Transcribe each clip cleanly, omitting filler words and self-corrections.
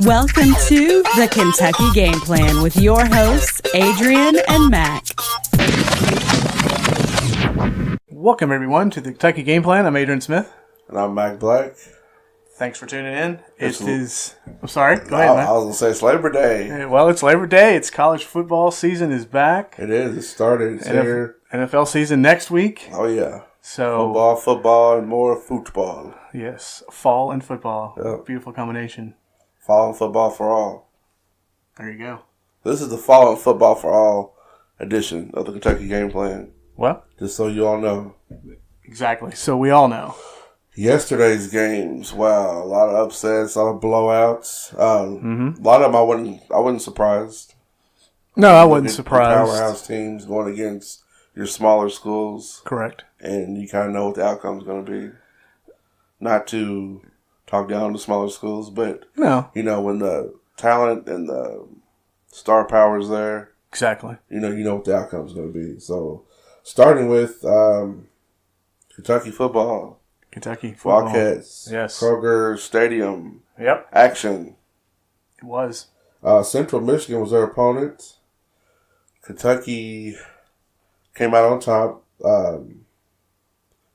Welcome to the Kentucky Game Plan with your hosts, Adrian and Mac. Welcome, everyone, to the Kentucky Game Plan. I'm Adrian Smith. And I'm Mac Black. Thanks for tuning in. I'm sorry. Go ahead, Mac. I was going to say it's Labor Day. Well, it's Labor Day. It's college football season is back. It is. It started. It's here. NFL season next week. Oh, yeah. So Football, and more football. Yes, fall and football. Yep. Beautiful combination. Fall and football for all. There you go. This is the Fall and Football for All edition of the Kentucky Game Plan. Well, just so you all know. Exactly. So we all know. Yesterday's games, wow, a lot of upsets, a lot of blowouts. A lot of them I wasn't surprised. No, I wasn't surprised. Powerhouse teams going against your smaller schools. Correct. And you kind of know what the outcome's going to be. Not to talk down to smaller schools, but no, you know, when the talent and the star power is there, exactly. You know what the outcome's going to be. So, starting with Kentucky football. Wildcats. Yes. Kroger Stadium. Yep. Action. It was. Central Michigan was their opponent. Kentucky came out on top.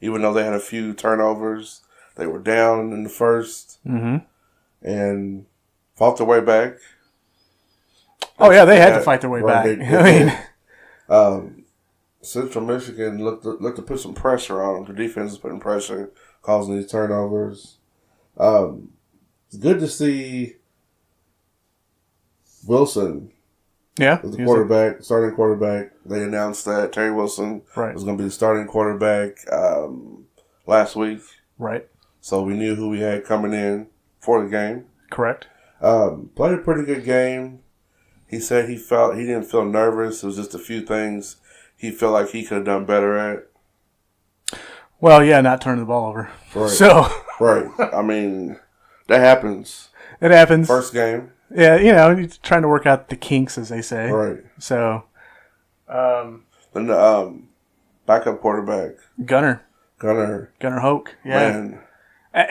Even though they had a few turnovers, they were down in the first and fought their way back. Oh, yeah, they had to fight their way back. I mean, Central Michigan looked to put some pressure on them. The defense is putting pressure, causing these turnovers. It's good to see Wilson. Yeah, was the quarterback, starting quarterback. They announced that Terry Wilson was going to be the starting quarterback last week. Right. So we knew who we had coming in for the game. Correct. Played a pretty good game. He said he didn't feel nervous. It was just a few things he felt like he could have done better at. Well, yeah, not turning the ball over. Right. So. Right. I mean, that happens. It happens. First game. Yeah, you're trying to work out the kinks, as they say. Right. So. Then the backup quarterback. Gunnar Hoke. Yeah. Man.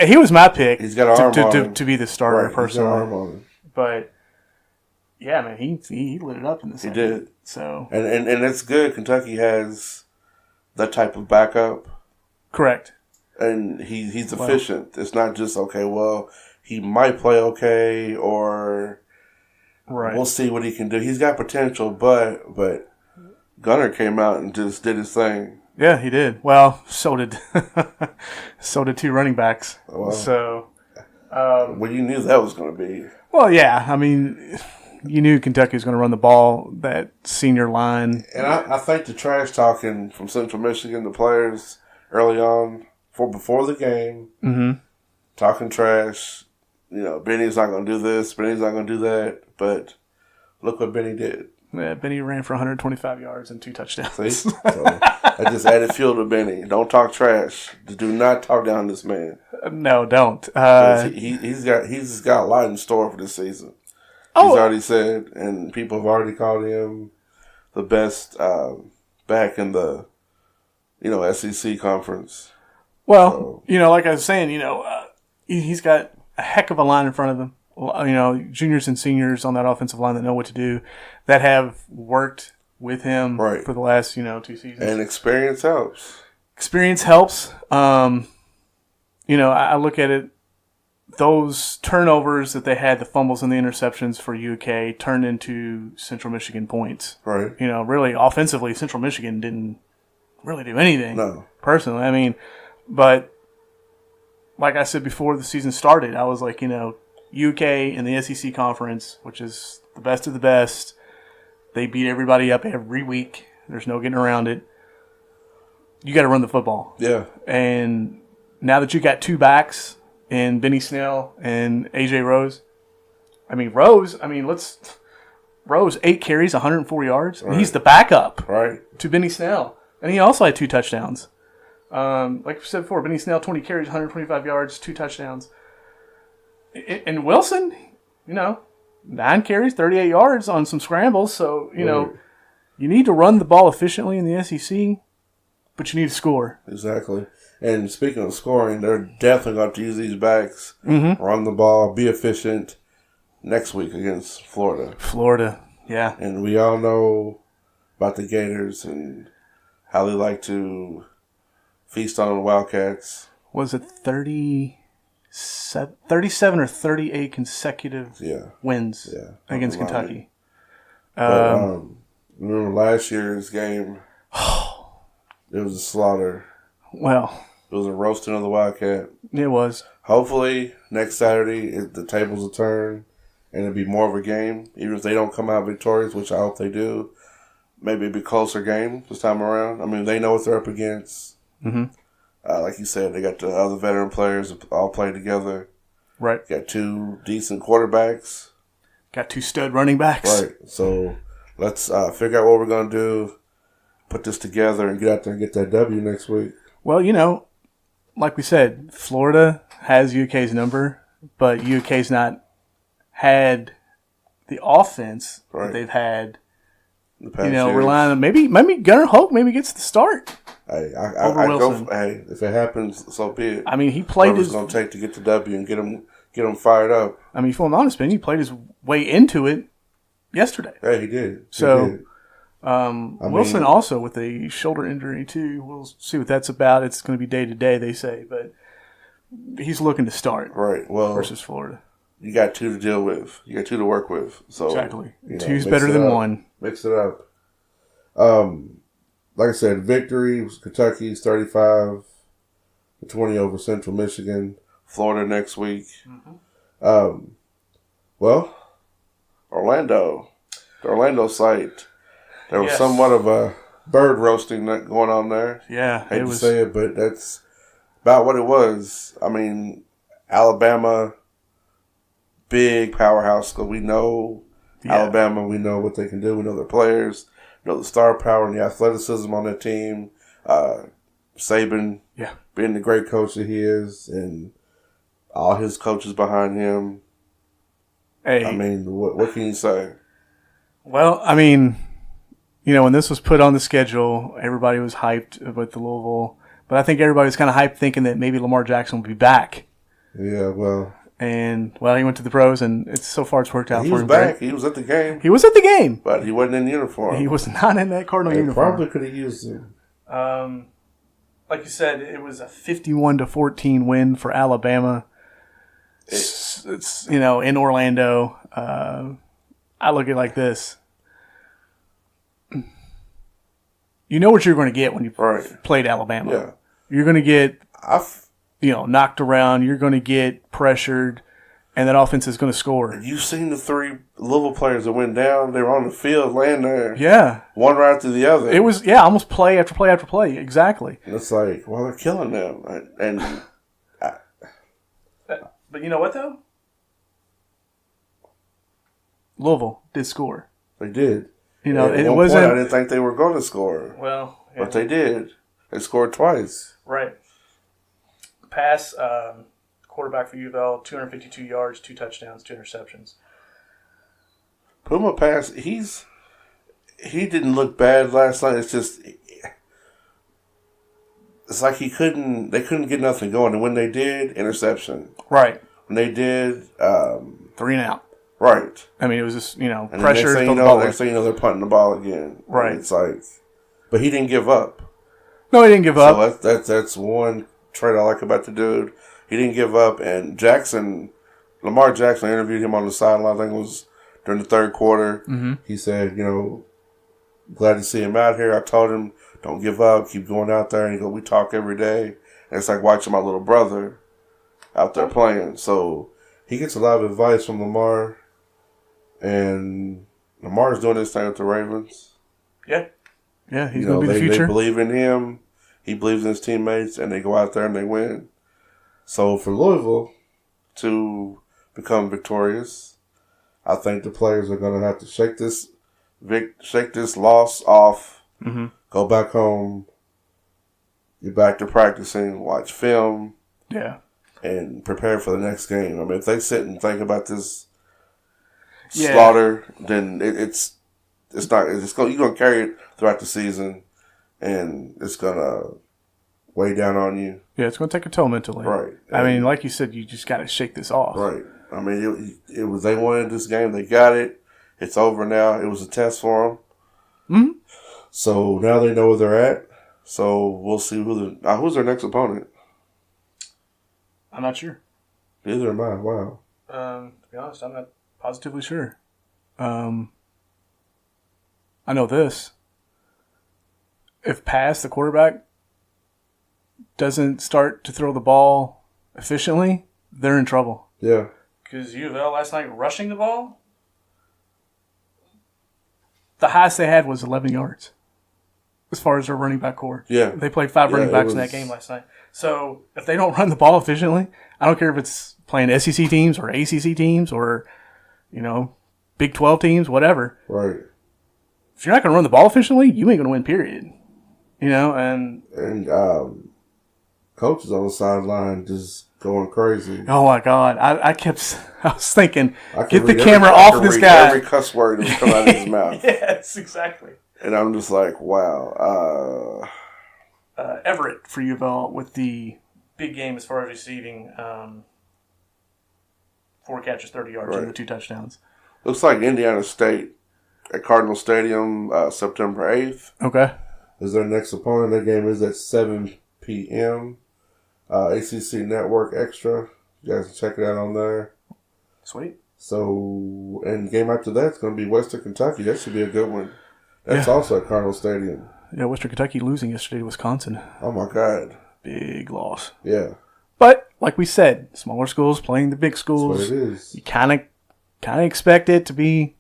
He was my pick. He's got an arm on him. To be the starter, personally. He's got an arm on him. But, yeah, man, he lit it up in the second. He did. So. And it's good. Kentucky has that type of backup. Correct. And he's efficient. It's not just, okay, well, he might play okay, or we'll see what he can do. He's got potential, but Gunnar came out and just did his thing. Yeah, he did. Well, so did two running backs. Well, so, well, you knew that was going to be. Well, yeah. I mean, you knew Kentucky was going to run the ball. That senior line, and I think the trash talking from Central Michigan, the players early on before the game, talking trash. You know, Benny's not going to do this. Benny's not going to do that. But look what Benny did. Yeah, Benny ran for 125 yards and 2 touchdowns. See? So I just added fuel to Benny. Don't talk trash. Do not talk down this man. No, don't. He's got a lot in store for this season. He's already said, and people have already called him the best back in the SEC conference. Well, like I was saying, he's got a heck of a line in front of him. Juniors and seniors on that offensive line that know what to do, that have worked with him for the last, 2 seasons. And experience helps. Experience helps. I look at it, those turnovers that they had, the fumbles and the interceptions for UK, turned into Central Michigan points. Right. Really, offensively, Central Michigan didn't really do anything. No. Personally. I mean, but like I said before the season started, I was like, UK in the SEC conference, which is the best of the best. They beat everybody up every week. There's no getting around it. You got to run the football. Yeah. And now that you got 2 backs in Benny Snell and AJ Rose, Rose 8 carries, 104 yards. Right. He's the backup to Benny Snell, and he also had 2 touchdowns. Like we said before, Benny Snell 20 carries, 125 yards, 2 touchdowns. And Wilson, 9 carries, 38 yards on some scrambles. So, you need to run the ball efficiently in the SEC, but you need to score. Exactly. And speaking of scoring, they're definitely going to use these backs, run the ball, be efficient. next week against Florida. Florida, yeah. And we all know about the Gators and how they like to feast on the Wildcats. Was it 37 or 38 consecutive wins against Kentucky? Remember last year's game? It was a slaughter. Well, it was a roasting of the Wildcat. It was. Hopefully, next Saturday, the tables will turn and it'll be more of a game. Even if they don't come out victorious, which I hope they do, maybe it'll be a closer game this time around. I mean, they know what they're up against. Mm-hmm. Like you said, they got the other veteran players that all play together. Right. Got 2 decent quarterbacks. Got 2 stud running backs. Right. So let's figure out what we're going to do, put this together, and get out there and get that W next week. Well, like we said, Florida has UK's number, but UK's not had the offense that they've had. The past years. Relying on maybe Gunnar Hoke gets the start. Hey, over Wilson. If it happens, so be it. I mean, he played Whatever's going to take to get the W and get him fired up. I mean, if I'm honest, man, he played his way into it yesterday. Yeah, he did. Wilson also with a shoulder injury too. We'll see what that's about. It's going to be day to day, they say, but he's looking to start. Right. Well, versus Florida, you got 2 to deal with. You got 2 to work with. So exactly, 2's better than 1. Mix it up. Like I said, victory was Kentucky's 35-20 over Central Michigan. Florida next week. Mm-hmm. Well, Orlando, the Orlando site. There was somewhat of a bird roasting going on there. Yeah, hate to say it, but that's about what it was. I mean, Alabama, big powerhouse. Because we know Alabama, we know what they can do. We know their players. We know the star power and the athleticism on that team. Saban, being the great coach that he is, and all his coaches behind him. Hey, I mean, what can you say? Well, I mean, when this was put on the schedule, everybody was hyped with the Louisville. But I think everybody was kind of hyped thinking that maybe Lamar Jackson would be back. Yeah, well. And, he went to the pros, and so far it's worked out for him. He was back. He was at the game. He was at the game. But he wasn't in uniform. He was not in that Cardinal uniform. Probably could have used him. Like you said, it was a 51-14 win for Alabama. It's in Orlando. I look at it like this. You know what you're going to get when you played Alabama. Yeah. You're going to get knocked around. You're going to get pressured, and that offense is going to score. You've seen the 3 Louisville players that went down. They were on the field laying there. Yeah. One right after the other. It was, almost play after play after play. Exactly. And it's like, they're killing them. But you know what, though? Louisville did score. They did. It wasn't. Point, I didn't think they were going to score. Well, but they did. They scored twice. Right. Pass, quarterback for U of L, 252 yards, 2 touchdowns, 2 interceptions. Puma pass. He didn't look bad last night. It's just, it's like they couldn't get nothing going. And when they did, interception. Right. When they did, 3 and out. Right. I mean, it was just, and pressure. Next thing you know, they're punting the ball again. Right. And it's like, but he didn't give up. No, he didn't give up. So that's one trait I like about the dude. He didn't give up. And Lamar Jackson, I interviewed him on the sideline. I think it was during the 3rd quarter. Mm-hmm. He said, glad to see him out here. I told him, don't give up. Keep going out there. And he goes, we talk every day. And it's like watching my little brother out there playing. So he gets a lot of advice from Lamar. And Lamar's doing this thing with the Ravens. Yeah. Yeah, he's going to be the future. They believe in him. He believes in his teammates. And they go out there and they win. So for Louisville to become victorious, I think the players are going to have to shake this loss off, go back home, get back to practicing, watch film, and prepare for the next game. I mean, if they sit and think about this slaughter, then it's not. You're going to carry it throughout the season, and it's going to weigh down on you. Yeah, it's going to take a toll mentally. Right. I mean, like you said, you just got to shake this off. Right. I mean, it was they wanted this game. They got it. It's over now. It was a test for them. Mm-hmm. So now they know where they're at. So we'll see who's their next opponent. I'm not sure. Neither am I. Wow. To be honest, I'm not positively sure. I know this. If Pass, the quarterback, doesn't start to throw the ball efficiently, they're in trouble. Yeah. Because U of L last night rushing the ball, the highest they had was 11 yards as far as their running back core. Yeah. They played 5 running backs in that game last night. So if they don't run the ball efficiently, I don't care if it's playing SEC teams or ACC teams or, Big 12 teams, whatever. Right. If you're not going to run the ball efficiently, you ain't going to win, period. And coaches on the sideline just going crazy. oh my God, I was thinking, I get can the read camera every- I off can this read guy. Every cuss word that's come out of his mouth. Yes, exactly. And I'm just like, wow. Everett for U of L with the big game as far as receiving, 4 catches, 30 yards, and the 2 touchdowns. Looks like Indiana State at Cardinal Stadium, September 8th. Okay. Is their next opponent. That game is at 7 p.m. ACC Network Extra. You guys can check it out on there. Sweet. So, and game after that's going to be Western Kentucky. That should be a good one. That's also at Cardinal Stadium. Yeah, Western Kentucky losing yesterday to Wisconsin. Oh, my God. Big loss. Yeah. But, like we said, smaller schools playing the big schools. That's what it is. You kind of expect it to be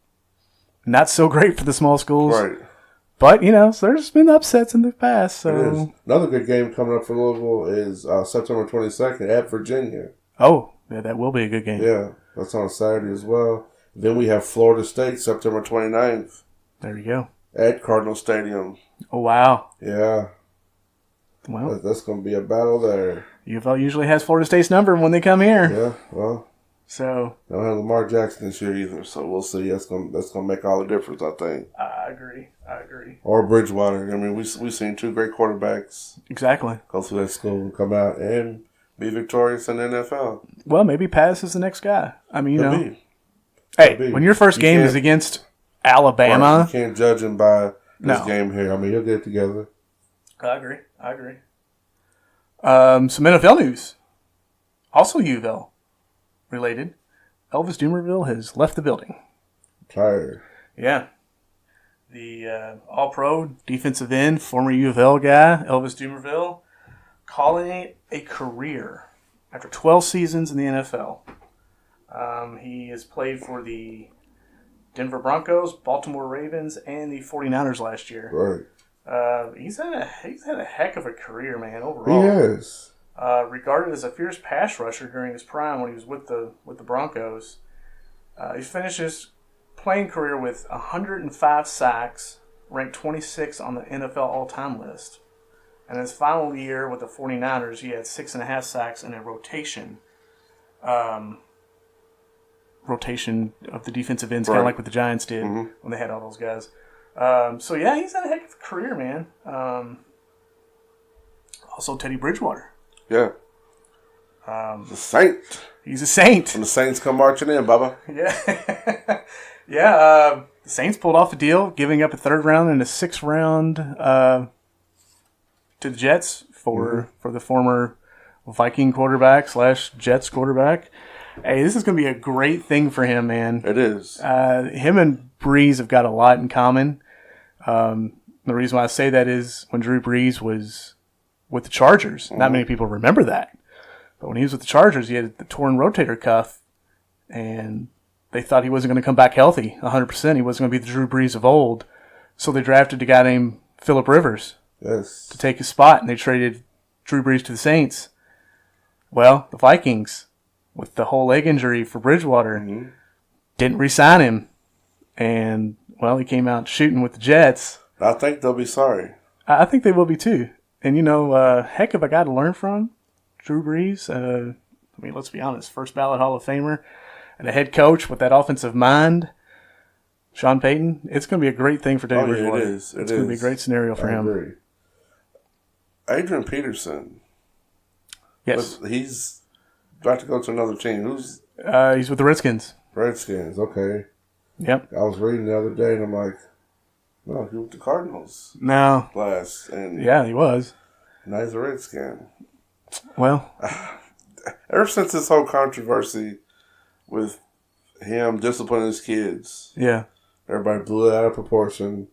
not so great for the small schools. Right. But, so there's been upsets in the past. So Another good game coming up for Louisville is September 22nd at Virginia. Oh, yeah, that will be a good game. Yeah, that's on Saturday as well. Then we have Florida State September 29th There you go. at Cardinal Stadium. Oh, wow. Yeah. Well, That's going to be a battle there. U of L usually has Florida State's number when they come here. Yeah, well, So they don't have Lamar Jackson this year either, so we'll see. That's gonna make all the difference, I think. I agree. Or Bridgewater. I mean, we've seen 2 great quarterbacks Exactly. go through that school and come out and be victorious in the NFL. Well, maybe Pass is the next guy. I mean, Could be. hey, be. when your first You game can't- is against Right, Alabama. you can't judge him by this No. game here. I mean, he'll get it together. I agree. Some NFL news. Also U of L related. Elvis Dumerville has left the building. Tired. Yeah. The all-pro defensive end, former U of L guy, Elvis Dumerville, calling it a career after 12 seasons in the NFL. He has played for the Denver Broncos, Baltimore Ravens, and the 49ers last year. Right. He's had a heck of a career, man, He overall. has. Regarded as a fierce pass rusher during his prime when he was with the Broncos. He finished his playing career with 105 sacks, ranked 26 on the NFL all-time list. And his final year with the 49ers, he had 6.5 sacks in a rotation. Rotation of the defensive ends, kind of like what the Giants did when they had all those guys. So, yeah, he's had a heck of a career, man. Also, Teddy Bridgewater. Yeah. The Saint. He's a Saint. When the Saints come marching in, Bubba. Yeah. Yeah. The Saints pulled off a deal, giving up a 3rd round and a 6th round to the Jets for the former Viking quarterback / Jets quarterback. Hey, this is going to be a great thing for him, man. It is. Him and Breeze have got a lot in common. The reason why I say that is when Drew Brees was with the Chargers, not many people remember that. But when he was with the Chargers, he had the torn rotator cuff, and they thought he wasn't going to come back healthy 100%. He wasn't going to be the Drew Brees of old. So they drafted a guy named Phillip Rivers Yes. to take his spot, and they traded Drew Brees to the Saints. Well, the Vikings, with the whole leg injury for Bridgewater, didn't re-sign him. And, well, he came out shooting with the Jets. I think they'll be sorry. I think they will be too. And, heck of a guy to learn from, Drew Brees. Let's be honest, first ballot Hall of Famer and a head coach with that offensive mind, Sean Payton. It's going to be a great thing for Teddy Bridgewater. It is. It's going to be a great scenario for him. Agree. Adrian Peterson. Yes. He's about to go to another team. Who's? He's with the Redskins. Redskins. Okay. Yep. I was reading the other day, and I'm like, no, he was with the Cardinals No. last, and Yeah, he was. now he's a Redskin. Well, Ever since this whole controversy with him disciplining his kids, yeah. everybody blew it out of proportion.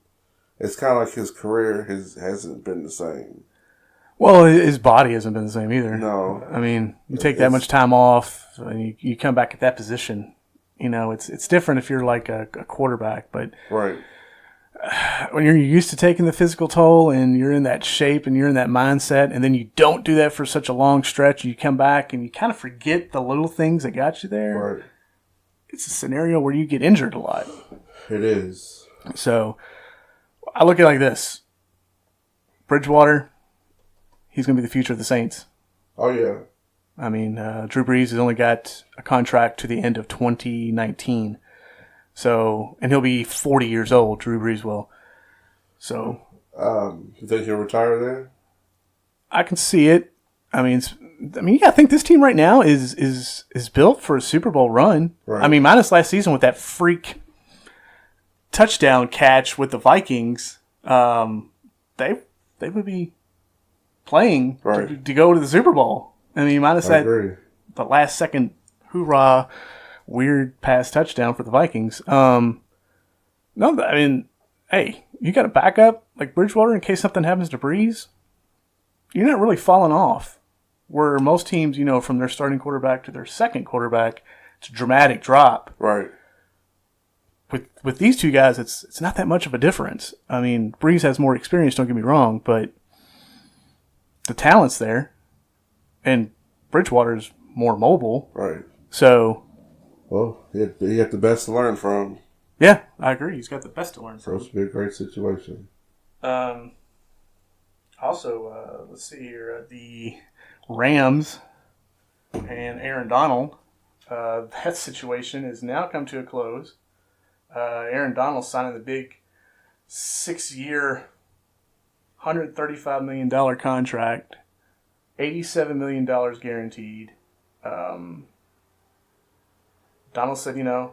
It's kind of like his career hasn't been the same. Well, his body hasn't been the same either. No. I mean, you take that much time off, and you come back at that position. You know, it's different if you're like a quarterback, but Right. when you're used to taking the physical toll and you're in that shape and you're in that mindset, and then you don't do that for such a long stretch, you come back and you kind of forget the little things that got you there. Right. It's a scenario where you get injured a lot. It is. So I look at it like this. Bridgewater, he's going to be the future of the Saints. Oh, yeah. I mean, Drew Brees has only got a contract to the end of 2019. So, and he'll be 40 years old, Drew Brees will. So, You think he'll retire then? I can see it. I mean, yeah, I think this team right now is built for a Super Bowl run. Right. I mean, minus last season with that freak touchdown catch with the Vikings, they would be playing Right. to go to the Super Bowl. I mean, minus I that agree. the last second hoorah weird pass touchdown for the Vikings. No, I mean, hey, you got a backup like Bridgewater in case something happens to Breeze. You're not really falling off. Where most teams, you know, from their starting quarterback to their second quarterback, it's a dramatic drop. Right. With these two guys, it's not that much of a difference. I mean, Breeze has more experience, don't get me wrong, but the talent's there, and Bridgewater's more mobile. Right. So, Well, he had the best to learn from. yeah, I agree. He's got the best to learn So from. it's be a great situation. Also, let's see here. The Rams and Aaron Donald, that situation has now come to a close. Aaron Donald signing the big 6-year, $135 million contract, $87 million guaranteed. Donald said, you know,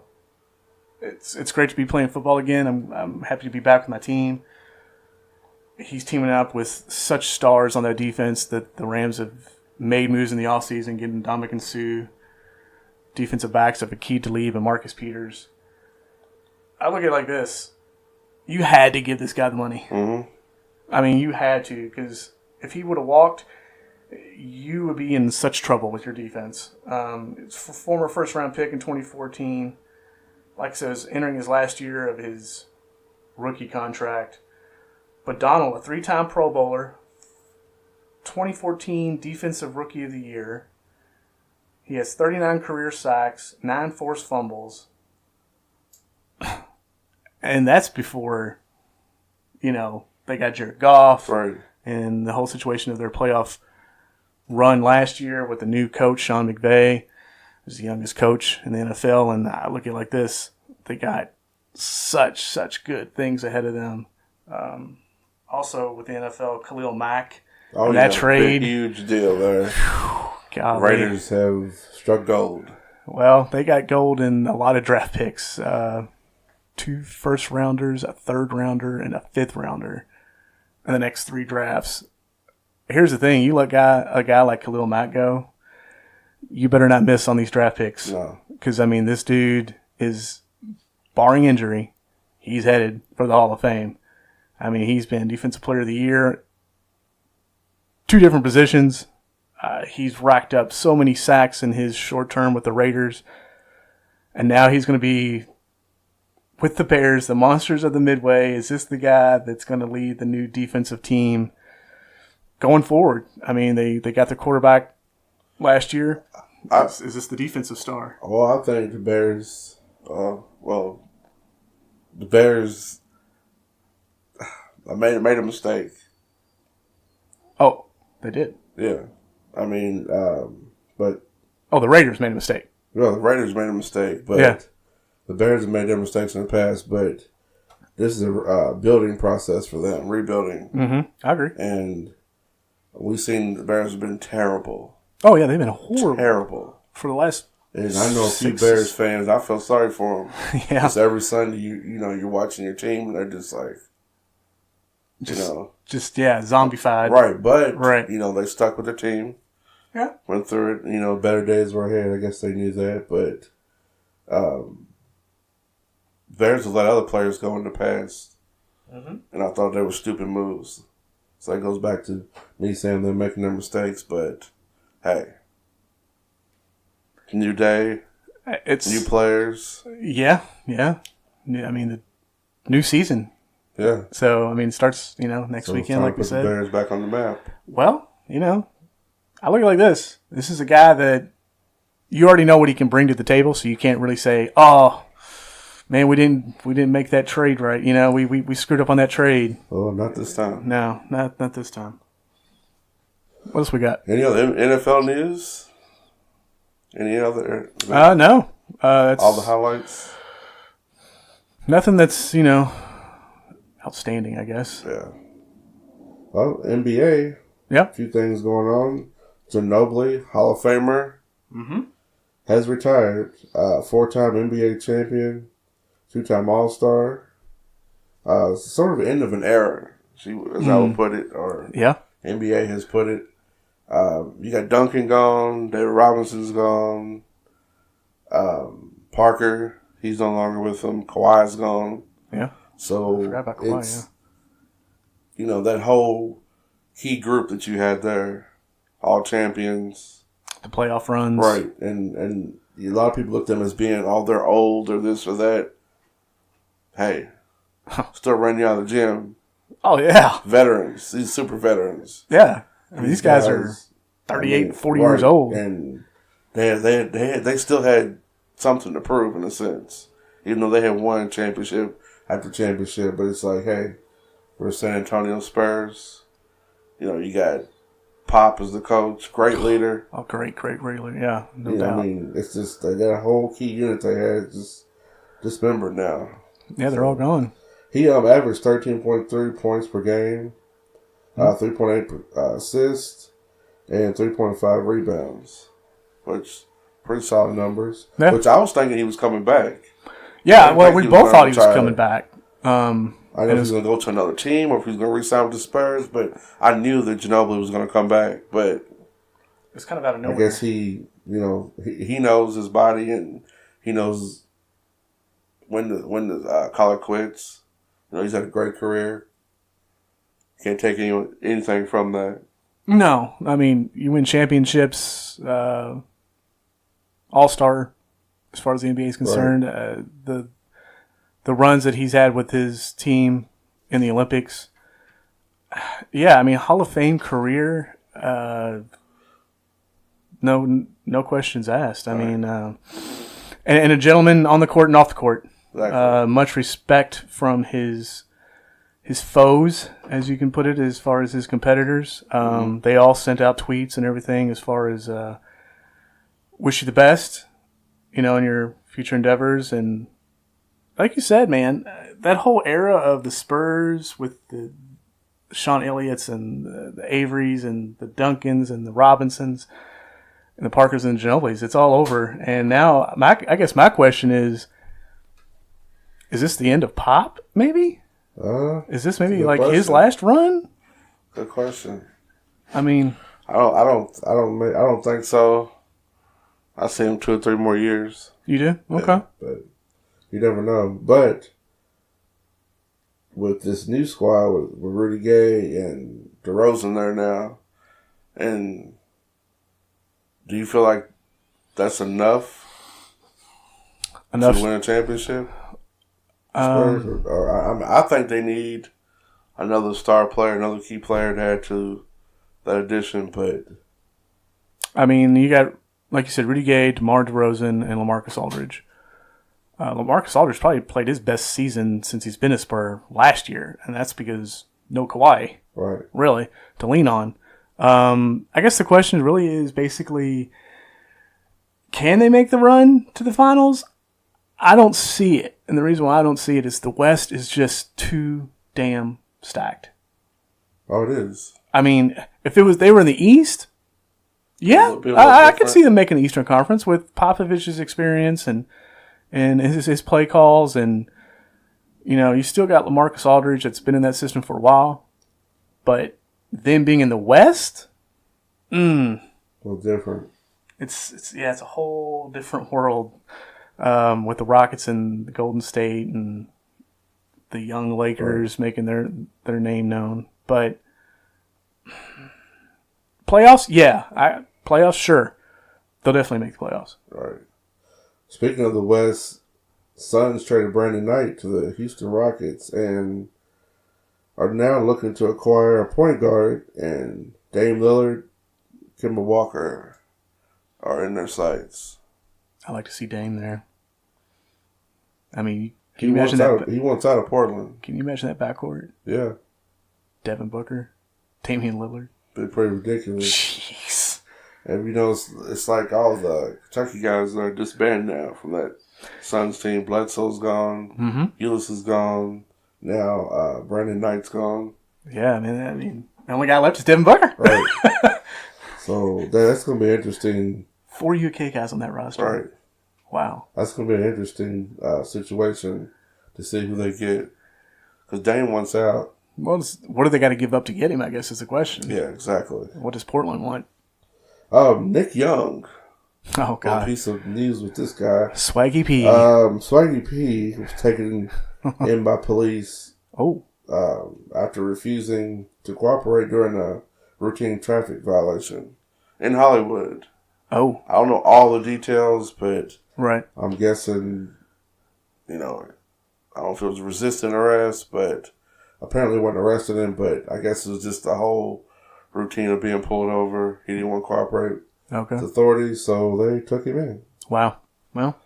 it's great to be playing football again. I'm happy to be back with my team. He's teaming up with such stars on that defense that the Rams have made moves in the offseason, getting Ndamukong Suh, defensive backs of Aqib Talib and Marcus Peters. I look at it like this. You had to give this guy the money. Mm-hmm. I mean, you had to, because if he would have walked, you would be in such trouble with your defense. It's a former first-round pick in 2014. Like I said, entering his last year of his rookie contract. But Donald, a 3-time Pro Bowler, 2014 Defensive Rookie of the Year. He has 39 career sacks, 9 forced fumbles. And that's before, you know, they got Jared Goff. Right. And the whole situation of their playoff run last year with the new coach, Sean McVay, who's the youngest coach in the NFL. And I look at it like this. They got such good things ahead of them. Also with the NFL, Khalil Mack. Oh, that trade. Big, huge deal there. Golly. Raiders have struck gold. Well, they got gold in a lot of draft picks. 2 first-rounders, a third-rounder, and a fifth-rounder in the next 3 drafts. Here's the thing. You let a guy like Khalil Mack go, you better not miss on these draft picks. No. Because, I mean, this dude is, barring injury, he's headed for the Hall of Fame. I mean, he's been Defensive Player of the Year, 2 different positions. He's racked up so many sacks in his short term with the Raiders. And now he's going to be with the Bears, the monsters of the Midway. Is this the guy that's going to lead the new defensive team going forward? I mean, they got their quarterback last year. Is this the defensive star? Well, I think the Bears, the Bears made a mistake. Oh, they did. Yeah. I mean, but... Oh, the Raiders made a mistake. Well, the Raiders made a mistake, but yeah. The Bears have made their mistakes in the past, but this is a building process for them, rebuilding. Mm-hmm. I agree. And we've seen the Bears have been terrible. Oh, yeah, they've been horrible. Terrible. for the last. And I know a few Bears fans. I feel sorry for them. Yeah. Because every Sunday, you're watching your team, and they're just like, zombified. Right, but right. They stuck with their team. Yeah. Went through it. Better days were ahead. I guess they knew that, but Bears have let other players go in the past, and I thought they were stupid moves. So that goes back to me saying they're making their mistakes, but hey. New day, new players. Yeah. I mean, the new season. Yeah. So, I mean, it starts, next weekend, like we said. The Bears back on the map. Well, I look at it like this. This is a guy that you already know what he can bring to the table, so you can't really say, oh, man, we didn't make that trade right. We screwed up on that trade. Oh, not this time. No, not this time. What else we got? Any other NFL news? Any other? No. All the highlights? Nothing that's, outstanding, I guess. Yeah. Well, NBA. Yep. A few things going on. Ginobili, Hall of Famer, has retired. 4-time NBA champion, 2-time All-Star. Sort of the end of an era, as I would put it, or NBA has put it. You got Duncan gone, David Robinson's gone, Parker, he's no longer with them, Kawhi's gone. Yeah. So I forgot about Kawhi, that whole key group that you had there, all champions. The playoff runs. Right. And a lot of people look at them as being, they're old or this or that. Hey, still running you out of the gym. Oh, yeah. Veterans. These super veterans. Yeah. I mean, these guys are 38, 40 years old. And they still had something to prove in a sense. Even though they had won championship after championship. But it's like, hey, we're San Antonio Spurs. You got Pop as the coach. Great leader. Oh, great leader. Yeah, no doubt. I mean, it's just that whole key unit they had just dismembered now. Yeah, they're all gone. He averaged 13.3 points per game, 3.8 assists, and 3.5 rebounds, which pretty solid numbers. Yeah. Which I was thinking he was coming back. Yeah, well, we both thought he was coming back. I know if he was going to go to another team or if he was going to re-sign with the Spurs, but I knew that Ginobili was going to come back. But it's kind of out of nowhere. I guess he knows his body and he knows when to call it quits. He's had a great career. Can't take anything from that. No, I mean, you win championships, All-Star, as far as the NBA is concerned. Right. The runs that he's had with his team in the Olympics. Yeah, I mean, Hall of Fame career. No questions asked. I mean, and a gentleman on the court and off the court. Exactly. Much respect from his foes, as you can put it, as far as his competitors. They all sent out tweets and everything as far as wish you the best, in your future endeavors. And like you said, man, that whole era of the Spurs with the Sean Elliott's and the Averys and the Duncans and the Robinsons and the Parkers and the Ginobilis, it's all over. And now, I guess my question is this the end of Pop, maybe? Is this maybe like question. His last run? Good question. I mean, I don't think so. I see him 2 or 3 more years. You do? Okay. Yeah, but you never know. But with this new squad with Rudy Gay and DeRozan there now, and do you feel like that's enough to win a championship? I think they need another star player, another key player to add to that addition. But I mean, you got, like you said, Rudy Gay, DeMar DeRozan, and LaMarcus Aldridge. LaMarcus Aldridge probably played his best season since he's been a Spur last year, and that's because no Kawhi, right? Really, to lean on. I guess the question really is basically, can they make the run to the finals? I don't see it. And the reason why I don't see it is the West is just too damn stacked. Oh, it is. I mean, if they were in the East, Yeah, Be a little I could different. see them making the Eastern Conference with Popovich's experience and his play calls, and you still got LaMarcus Aldridge that's been in that system for a while, but them being in the West, A little different. it's a whole different world with the Rockets and the Golden State and the young Lakers making their name known, but playoffs, playoffs, sure, they'll definitely make the playoffs. Right. Speaking of the West, Suns traded Brandon Knight to the Houston Rockets and are now looking to acquire a point guard, and Dame Lillard, Kemba Walker are in their sights. I like to see Dame there. I mean, He wants out of Portland. Can you imagine that backcourt? Yeah. Devin Booker, Damian Lillard. Be pretty ridiculous. Jeez. And it's like all the Kentucky guys are disbanded now from that Suns team. Bledsoe's gone. Mm-hmm. Ulis is gone. Now Brandon Knight's gone. Yeah, I mean, the only guy left is Devin Booker. Right. So that's going to be interesting. 4 UK guys on that roster. Right. Wow. That's going to be an interesting situation to see who they get. Because Dame wants out. Well, what do they got to give up to get him, I guess is the question. Yeah, exactly. What does Portland want? Nick Young. Oh, God. A piece of news with this guy. Swaggy P. Swaggy P was taken in by police after refusing to cooperate during a routine traffic violation in Hollywood. Oh. I don't know all the details, but Right. I'm guessing, I don't know if it was resisting arrest, but apparently wasn't arresting him, but I guess it was just the whole routine of being pulled over. He didn't want to cooperate Okay. with authorities, so they took him in. Wow. Well,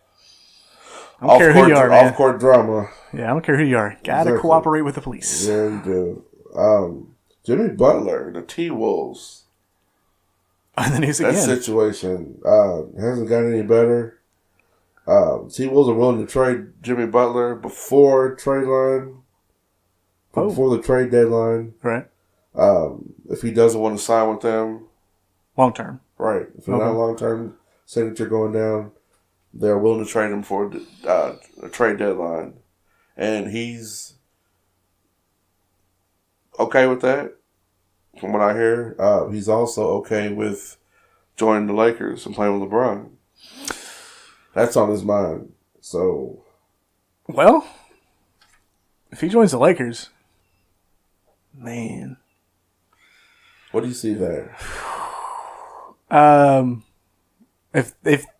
I don't care who you are, man. Off-court drama. Yeah, I don't care who you are. Got to cooperate with the police. Yeah, you do. Jimmy Butler, the T-Wolves. And then he's That again. situation hasn't gotten any better. T-Wolves are willing to trade Jimmy Butler before the trade deadline. Right. If he doesn't want to sign with them. Long term. Right. If it's not a long-term signature going down, they're willing to trade him for a trade deadline. And he's okay with that, from what I hear. He's also okay with joining the Lakers and playing with LeBron. That's on his mind. So, Well, if he joins the Lakers, man. what do you see there? If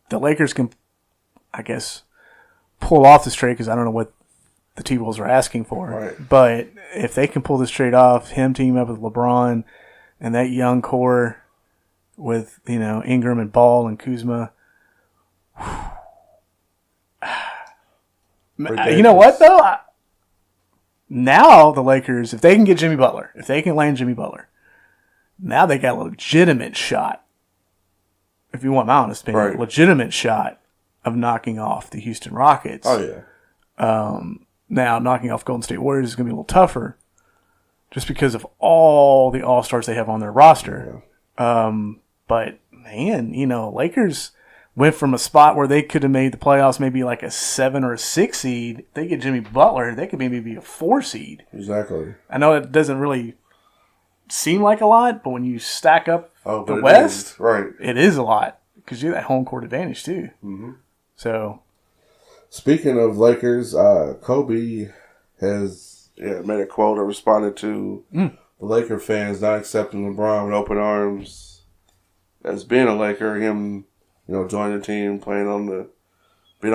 the Lakers can, I guess, pull off this trade, because I don't know what the T-Wolves are asking for, Right. but if they can pull this trade off, him teaming up with LeBron and that young core with Ingram and Ball and Kuzma. You know what though? Now the Lakers, if they can get Jimmy Butler, if they can land Jimmy Butler, now they got a legitimate shot. If you want my honest opinion, Right. legitimate shot of knocking off the Houston Rockets. Oh, yeah. Now knocking off Golden State Warriors is going to be a little tougher, just because of all the All-Stars they have on their roster. Yeah. But man, Lakers went from a spot where they could have made the playoffs maybe like a 7 or a 6 seed. If they get Jimmy Butler, they could maybe be a 4 seed. Exactly. I know it doesn't really seem like a lot, but when you stack up Oh, the but West, right. it is a lot because you have that home court advantage too. Mm-hmm. So, Speaking of Lakers, Kobe has made a quote or responded to the Laker fans not accepting LeBron with open arms as being a Laker. Him, joining the team, being on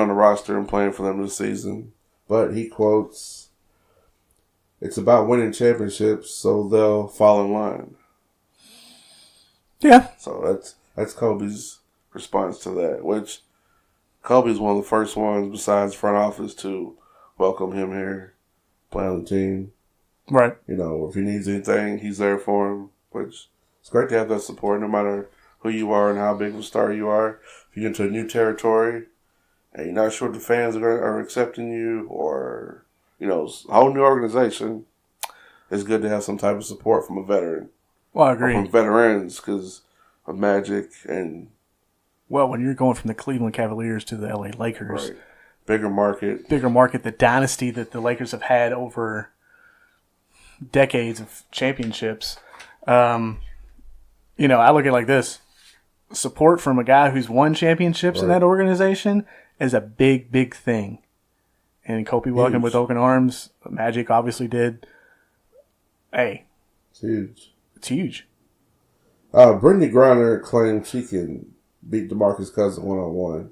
the roster and playing for them this season. But he quotes, "It's about winning championships, so they'll fall in line." yeah. So that's Kobe's response to that, which Kobe's one of the first ones besides front office to welcome him here, play on the team. Right. If he needs anything, he's there for him, which it's great to have that support no matter who you are and how big of a star you are. If you get into a new territory and you're not sure the fans are accepting you or, a whole new organization, it's good to have some type of support from a veteran. Well, I agree. Or from veterans, because of Magic and. Well, when you're going from the Cleveland Cavaliers to the LA Lakers, Right. Bigger market, the dynasty that the Lakers have had over decades of championships. I look at it like this: support from a guy who's won championships in that organization is a big, big thing. And Kobe welcomed with open arms. Magic obviously did. Hey, it's huge. It's huge. Brittany Griner claims she can beat DeMarcus Cousins 1-on-1.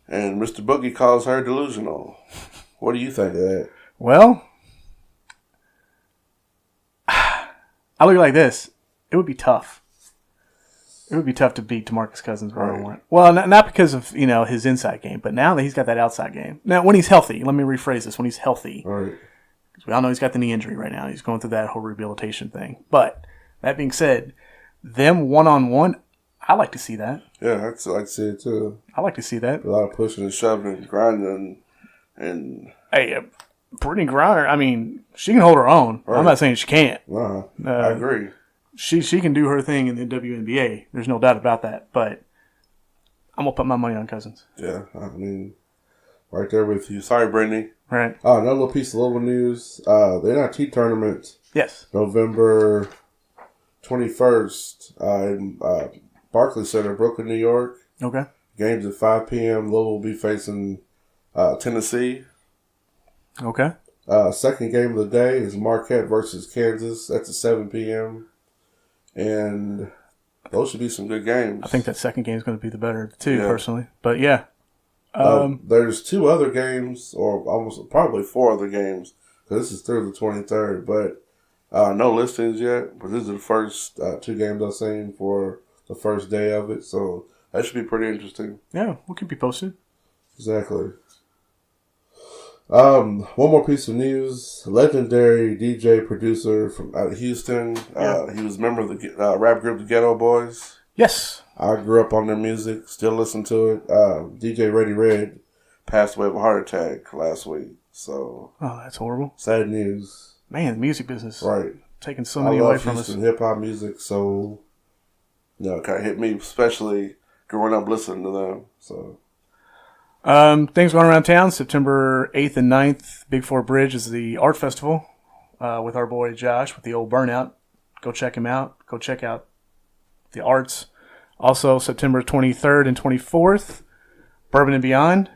And Mr. Boogie calls her delusional. What do you think of that? Well, I look at it like this. It would be tough. It would be tough to beat DeMarcus Cousins 1-on-1. Well, not because of, his inside game, but now that he's got that outside game. Now, when he's healthy, let me rephrase this. When he's healthy. Right. Because we all know he's got the knee injury right now. He's going through that whole rehabilitation thing. But that being said, them 1-on-1, I like to see that. Yeah, I'd like to see it too. I like to see that. A lot of pushing and shoving and grinding and hey, Brittany Griner, she can hold her own. Right. I'm not saying she can't. I agree. She can do her thing in the WNBA. There's no doubt about that. But I'm going to put my money on Cousins. Yeah, right there with you. Sorry, Brittany. Right. Another little piece of little news. The NIT tournament. Yes. November 21st in Barclays Center, Brooklyn, New York. Okay. Games at 5 p.m. Louisville will be facing Tennessee. Okay. Second game of the day is Marquette versus Kansas. That's at 7 p.m. And those should be some good games. I think that second game is going to be the better of the two, personally. But, yeah. There's 2 other games, or almost probably 4 other games, because this is through the 23rd. But no listings yet. But these are the first 2 games I've seen for the first day of it. So that should be pretty interesting. Yeah, we'll keep you posted. Exactly. One more piece of news. Legendary DJ producer from out of Houston. He was a member of the rap group The Ghetto Boys. Yes. I grew up on their music. Still listen to it. DJ Ready Red passed away of a heart attack last week. So. Oh, that's horrible. Sad news. Man, the music business. Right. Taking so many away from us. I love Houston hip-hop music, so. It kind of hit me, especially growing up listening to them. So. Things going around town. September 8th and 9th, Big Four Bridge is the art festival with our boy Josh with the old Burnout. Go check him out. Go check out the arts. Also, September 23rd and 24th, Bourbon and Beyond.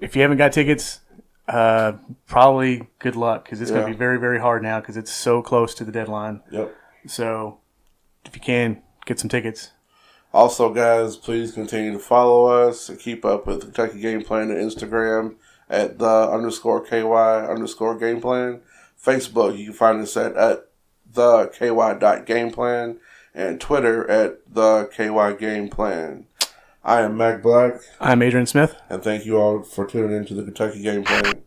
If you haven't got tickets, probably good luck because it's going to be very, very hard now because it's so close to the deadline. Yep. So, if you can, get some tickets. Also, guys, please continue to follow us and keep up with the Kentucky Game Plan on Instagram at @the_KY_gameplan. Facebook, you can find us at the_KY.gameplan and Twitter at @the_KY_gameplan. I am Mac Black. I'm Adrian Smith. And thank you all for tuning in to the Kentucky Game Plan.